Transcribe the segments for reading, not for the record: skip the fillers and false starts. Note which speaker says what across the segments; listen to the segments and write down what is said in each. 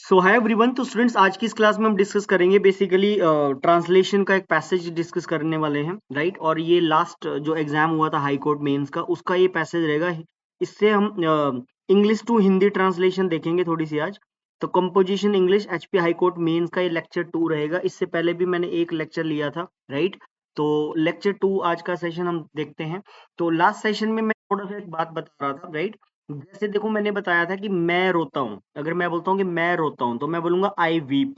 Speaker 1: सो hi everyone. तो students, आज की इस क्लास में हम डिस्कस करेंगे बेसिकली ट्रांसलेशन का एक पैसेज डिस्कस करने वाले हैं, राइट। और ये लास्ट जो एग्जाम हुआ था हाई कोर्ट मेंस का, उसका ये पैसेज रहेगा। इससे हम इंग्लिश टू हिंदी ट्रांसलेशन देखेंगे थोड़ी सी आज। तो composition English HP High Court mains का ये लेक्चर 2 रहेगा। इससे पहले भी मैंने एक लेक्चर लिया था, राइट। तो लेक्चर 2 आज का सेशन हम देखते हैं। तो लास्ट सेशन में मैं थोड़ा सा एक बात बता रहा था, राइट। जैसे देखो, मैंने बताया था कि मैं रोता हूँ। अगर मैं बोलता हूँ कि मैं रोता हूँ तो मैं बोलूंगा आई वीप।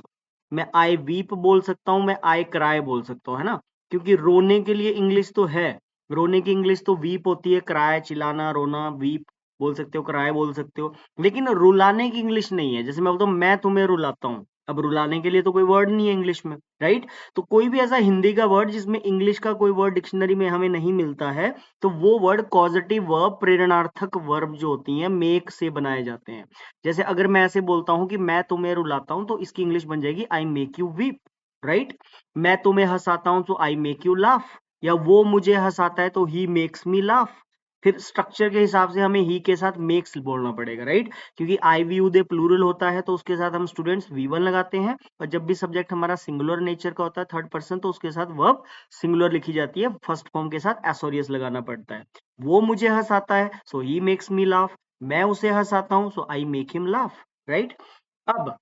Speaker 1: मैं आई वीप बोल सकता हूँ, मैं आई क्राई बोल सकता हूँ, है ना। क्योंकि रोने के लिए इंग्लिश तो है। रोने की इंग्लिश तो वीप होती है, क्राई चिल्लाना रोना, वीप बोल सकते हो, क्राई बोल सकते हो। लेकिन रुलाने की इंग्लिश नहीं है। जैसे मैं बोलता हूँ मैं तुम्हें रुलाता हूँ, अब रुलाने के लिए तो कोई वर्ड नहीं है इंग्लिश में, राइट। तो कोई भी ऐसा हिंदी का वर्ड जिसमें इंग्लिश का कोई वर्ड डिक्शनरी में हमें नहीं मिलता है, तो वो वर्ड कॉजेटिव वर्ब, प्रेरणार्थक वर्ब जो होती हैं मेक से बनाए जाते हैं। जैसे अगर मैं ऐसे बोलता हूं कि मैं तुम्हें रुलाता हूं, तो इसकी इंग्लिश बन जाएगी I make you weep, right. मैं तुम्हें हंसाता हूं तो आई मेक यू लाफ, या वो मुझे हंसाता है तो ही मेक्स मी लाफ। फिर स्ट्रक्चर के हिसाब से हमें ही के साथ मेक्स बोलना पड़ेगा, राइट। क्योंकि आई वी यू दे प्लूरल होता है तो उसके साथ हम स्टूडेंट्स वी वन लगाते हैं। और जब भी सब्जेक्ट हमारा सिंगुलर नेचर का होता है, थर्ड पर्सन, तो उसके साथ वर्ब सिंगुलर लिखी जाती है, फर्स्ट फॉर्म के साथ एसोरियस लगाना पड़ता है। वो मुझे हंसाता है सो ही मेक्स मी लाफ, मैं उसे हंसाता हूं so I make him laugh, right. अब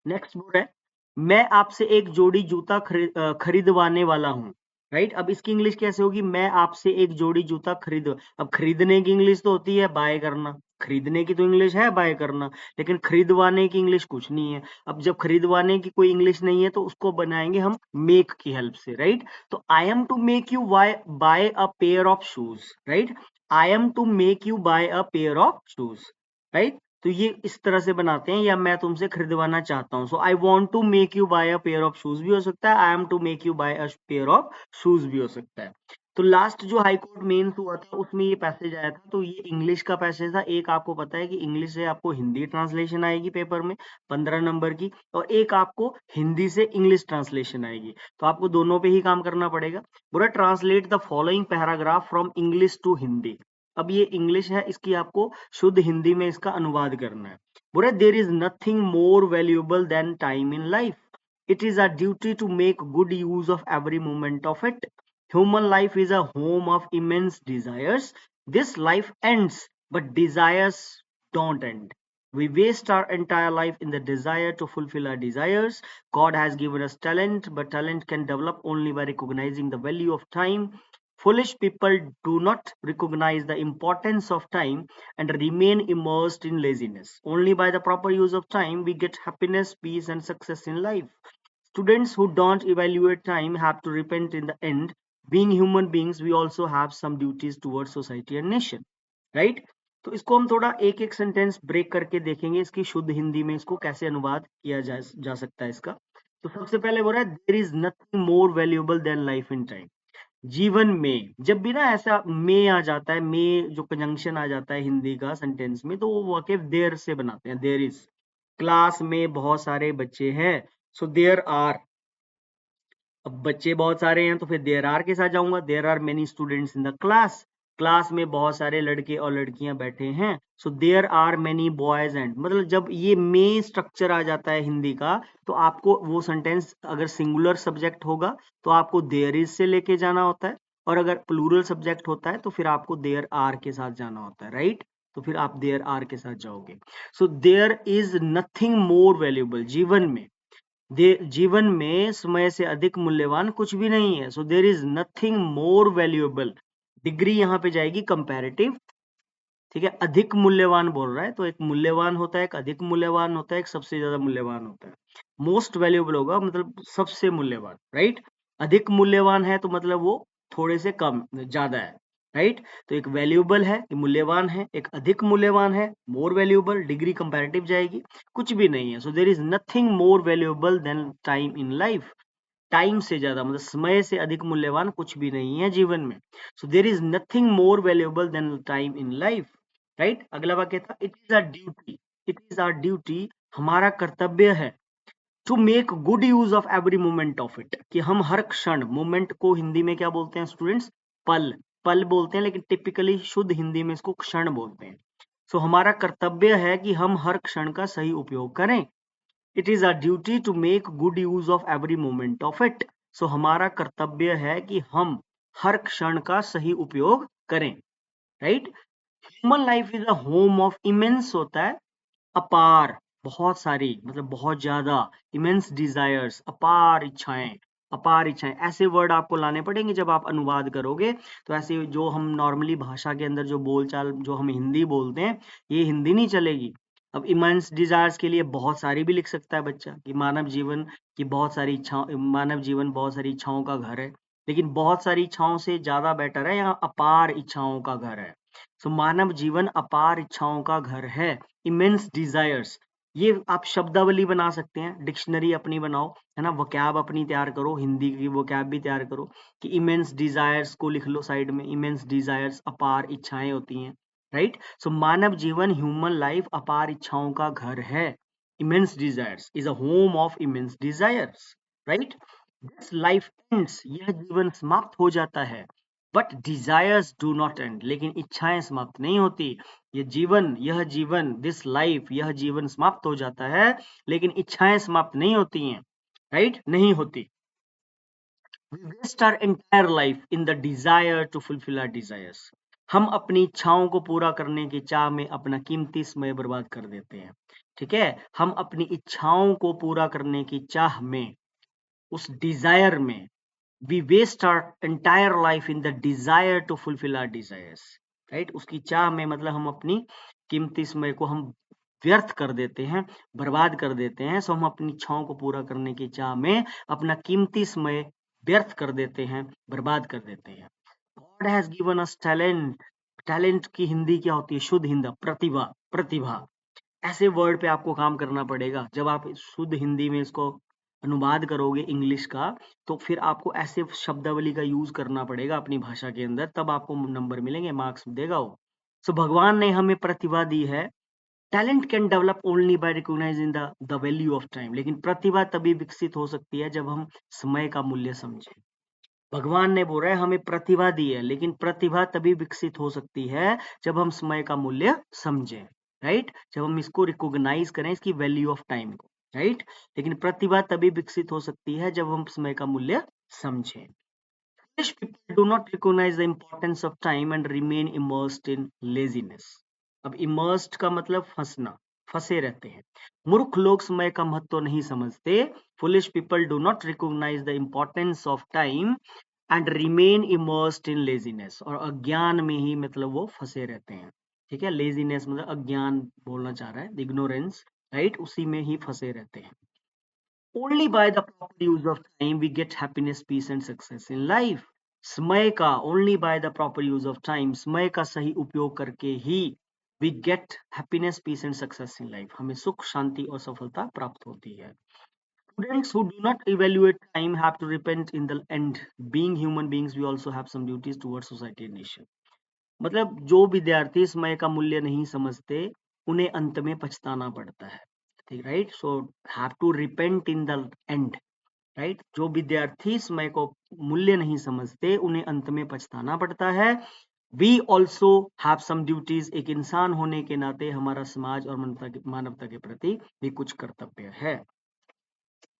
Speaker 1: नेक्स्ट बोल है, मैं आपसे एक जोड़ी जूता खरीदवाने वाला हूँ, राइट। अब इसकी इंग्लिश कैसे होगी? मैं आपसे एक जोड़ी जूता खरीद, अब खरीदने की इंग्लिश तो होती है बाय करना, खरीदने की तो इंग्लिश है बाय करना, लेकिन खरीदवाने की इंग्लिश कुछ नहीं है। अब जब खरीदवाने की कोई इंग्लिश नहीं है तो उसको बनाएंगे हम मेक की हेल्प से, राइट। तो I am to make you buy a pair of shoes, right. I am to make you buy a pair of shoes, right. तो ये इस तरह से बनाते हैं, या मैं तुमसे खरीदवाना चाहता हूँ। So I want to make you buy a pair of shoes भी हो सकता है, I am to make you buy a pair of shoes भी हो सकता है। तो लास्ट जो हाई कोर्ट मेंस हुआ था उसमें ये पैसेज आया था, तो ये इंग्लिश का पैसेज था। एक आपको पता है कि इंग्लिश से आपको हिंदी ट्रांसलेशन आएगी पेपर में 15 नंबर की, और एक आपको हिंदी से इंग्लिश ट्रांसलेशन आएगी। तो आपको दोनों पे ही काम करना पड़ेगा। पूरा translate the following paragraph from English to Hindi. अब ये इंग्लिश है, इसकी आपको शुद्ध हिंदी में इसका अनुवाद करना है। बोले there is nothing more valuable than time in life. It is our duty to make good use of every moment of it. Human life is a home of immense desires. This life ends, but desires don't end. We waste our entire life in the desire to fulfill our desires. God has given us talent, but talent can develop only by recognizing the value of time. Foolish people do not recognize the importance of time and remain immersed in laziness. Only by the proper use of time we get happiness, peace, and success in life. Students who don't evaluate time have to repent in the end. Being human beings, we also have some duties towards society and nation, right? तो इसको हम थोड़ा एक एक sentence break करके देखेंगे, इसकी शुद्ध हिंदी में इसको कैसे अनुवाद किया जा सकता है इसका। तो सबसे पहले बोल रहा है there is nothing more valuable than life in time. जीवन में जब भी ना ऐसा में आ जाता है, में जो कंजंक्शन आ जाता है हिंदी का सेंटेंस में, तो वो वाक्य देयर से बनाते हैं। देयर इज, क्लास में बहुत सारे बच्चे हैं, सो देयर आर। अब बच्चे बहुत सारे हैं तो फिर देयर आर के साथ जाऊंगा, there are many students in the class. Class में बहुत सारे लड़के और लड़कियां बैठे हैं, so there are many boys and. मतलब जब ये में स्ट्रक्चर आ जाता है हिंदी का, तो आपको वो सेंटेंस अगर सिंगुलर सब्जेक्ट होगा तो आपको देयर इज से लेके जाना होता है, और अगर प्लूरल सब्जेक्ट होता है तो फिर आपको देयर आर के साथ जाना होता है, राइट। तो फिर आप देयर आर के साथ जाओगे। So there is nothing more valuable, जीवन में, जीवन में समय से अधिक मूल्यवान कुछ भी नहीं है। So there is nothing more valuable. Degree यहाँ पे जाएगी कंपैरेटिव, ठीक है। अधिक मूल्यवान बोल रहा है तो एक मूल्यवान होता है, एक अधिक मूल्यवान होता है, एक सबसे ज्यादा मूल्यवान होता है। मोस्ट वैल्यूएबल होगा मतलब सबसे मूल्यवान, राइट। अधिक मूल्यवान है तो मतलब वो थोड़े से कम ज्यादा है, राइट। तो एक वैल्यूएबल है, मूल्यवान है, एक अधिक मूल्यवान है, मोर वैल्यूएबल, डिग्री कंपैरेटिव जाएगी, कुछ भी नहीं है। So there is nothing more valuable than time in life. Time से ज्यादा मतलब समय से अधिक मूल्यवान कुछ भी नहीं है जीवन में। So there is nothing more valuable than time in life, right. अगला वाक्य था it is our duty. It is our duty, हमारा कर्तव्य है, to make good use of every moment of it, कि हम हर क्षण, मोमेंट को हिंदी में क्या बोलते हैं स्टूडेंट्स? पल। पल बोलते हैं, लेकिन टिपिकली शुद्ध हिंदी में इसको क्षण बोलते हैं। सो हमारा कर्तव्य है कि हम हर क्षण का सही उपयोग करें। It is our duty to make good use of every moment of it. So हमारा कर्तव्य है कि हम हर क्षण का सही उपयोग करें, right. Human life is a home of immense होता है, अपार, बहुत सारी, मतलब बहुत ज्यादा, इमेंस डिजायर्स, अपार इच्छाएं, ऐसे वर्ड आपको लाने पड़ेंगे जब आप अनुवाद करोगे। तो ऐसे जो हम नॉर्मली भाषा के अंदर जो बोलचाल, जो हम हिंदी बोलते हैं, ये हिंदी नहीं चलेगी। अब इमेंस डिजायर्स के लिए बहुत सारी भी लिख सकता है बच्चा कि मानव जीवन की बहुत सारी इच्छाओं, मानव जीवन बहुत सारी इच्छाओं का घर है। लेकिन बहुत सारी इच्छाओं से ज्यादा बेटर है यहाँ अपार इच्छाओं का घर है। सो मानव जीवन अपार इच्छाओं का घर है, इमेंस डिजायर्स। ये आप शब्दावली बना सकते हैं, डिक्शनरी अपनी बनाओ, है ना, वोकैब अपनी तैयार करो, हिंदी की वोकैब भी तैयार करो कि इमेंस डिजायर्स को लिख लो साइड में, इमेंस डिजायर्स अपार इच्छाएं होती हैं, राइट। सो मानव जीवन, ह्यूमन लाइफ अपार इच्छाओं का घर है। Immense desires is a home of immense desires, right. This life ends, यह जीवन समाप्त हो जाता है, but desires do not and, लेकिन इच्छाएं समाप्त नहीं होती। यह जीवन, दिस लाइफ, यह जीवन समाप्त हो जाता है, लेकिन इच्छाएं समाप्त नहीं होती हैं, राइट, नहीं होती। We waste our entire life in the desire to fulfill our desires. हम अपनी इच्छाओं को पूरा करने की चाह में अपना कीमती समय बर्बाद कर देते हैं, ठीक है। हम अपनी इच्छाओं को पूरा करने की चाह में, उस डिजायर में, we waste our entire life in the desire to fulfill our desires, right। उसकी चाह में मतलब हम अपनी कीमती समय को हम व्यर्थ कर देते हैं, बर्बाद कर देते हैं। सो हम अपनी इच्छाओं को पूरा करने की चाह में अपना कीमती समय व्यर्थ कर देते हैं, बर्बाद कर देते हैं। God has given us talent. Talent की हिंदी क्या होती है? शुद्ध हिंदी प्रतिभा, प्रतिभा। ऐसे वर्ड पे आपको काम करना पड़ेगा। जब आप शुद्ध हिंदी में इसको अनुवाद करोगे इंग्लिश का, तो फिर आपको ऐसे शब्दावली का यूज करना पड़ेगा अपनी भाषा के अंदर, तब आपको नंबर मिलेंगे, मार्क्स देगा वो। सो भगवान ने हमें प्रतिभा दी है। Talent can develop only by recognising the value of time, लेकिन प्रतिभा तभी विकसित हो सकती है जब हम समय का मूल्य समझें। भगवान ने बोला है हमें प्रतिभा दी है, लेकिन प्रतिभा तभी विकसित हो सकती है जब हम समय का मूल्य समझें, राइट। जब हम इसको रिकॉग्नाइज करें, इसकी वैल्यू ऑफ टाइम को, राइट। लेकिन प्रतिभा तभी विकसित हो सकती है जब हम समय का मूल्य समझें। Foolish people do not recognize the importance of time and remain immersed in laziness. अब immersed का मतलब फंसना, फंसे रहते हैं। मूर्ख लोग समय का महत्व नहीं समझते। Foolish people do not recognize the importance of time and remain immersed in laziness. और अज्ञान में ही मतलब वो फंसे रहते हैं, ठीक है। लेजीनेस मतलब अज्ञान बोलना चाह रहा है, इग्नोरेंस, राइट, उसी में ही फंसे रहते हैं। Only by the proper use of time we get happiness, peace and success in life. समय का, only by the proper use of time, समय का सही उपयोग करके ही we get happiness, peace and success in life. हमें सुख, शांति और सफलता प्राप्त होती है। Students who do not evaluate time have to repent in the end. Being human beings, we also have some duties towards society and nation. मतलब जो विद्यार्थी समय का मूल्य नहीं समझते, उन्हें अंत में पछताना पड़ता है, ठीक, right. So have to repent in the end, right. जो विद्यार्थी समय को मूल्य नहीं समझते, उन्हें अंत में पछताना पड़ता है। We also have some duties, एक इंसान होने के नाते हमारा समाज और मानवता के प्रति भी कुछ कर्तव्य है।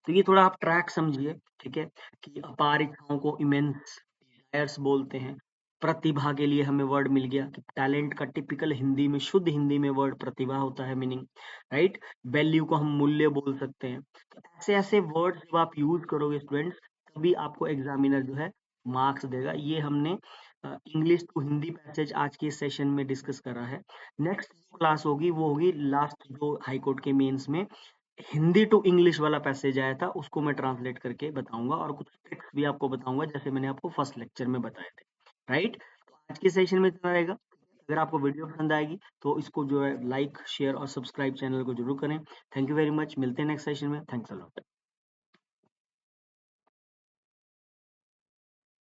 Speaker 1: तो ये थोड़ा आप ट्रैक समझिए, ठीक है, कि अपार इच्छाओं को इमेंस डिजायर्स बोलते हैं। प्रतिभा के लिए हमें वर्ड मिल गया कि टैलेंट का टिपिकल हिंदी में, शुद्ध हिंदी में वर्ड प्रतिभा होता है, मीनिंग, राइट। वैल्यू को हम मूल्य बोल सकते हैं। तो ऐसे ऐसे वर्ड जब आप यूज करोगे स्टूडेंट्स, तभी आपको एग्जामिनर जो है मार्क्स देगा। ये हमने इंग्लिश टू हिंदी पैसेज आज के सेशन में डिस्कस करा है। नेक्स्ट क्लास होगी वो होगी लास्ट, जो हाईकोर्ट के मेंस में हिंदी टू इंग्लिश वाला पैसेज आया था, उसको मैं ट्रांसलेट करके बताऊंगा और कुछ ट्रिक्स भी आपको बताऊंगा, जैसे मैंने आपको फर्स्ट लेक्चर में बताए थे, राइट। तो आज के सेशन में इतना रहेगा। अगर आपको वीडियो पसंद आएगी तो इसको जो है लाइक, शेयर और सब्सक्राइब चैनल को जरूर करें। थैंक यू वेरी मच, मिलते हैं नेक्स्ट सेशन में। Thanks a lot.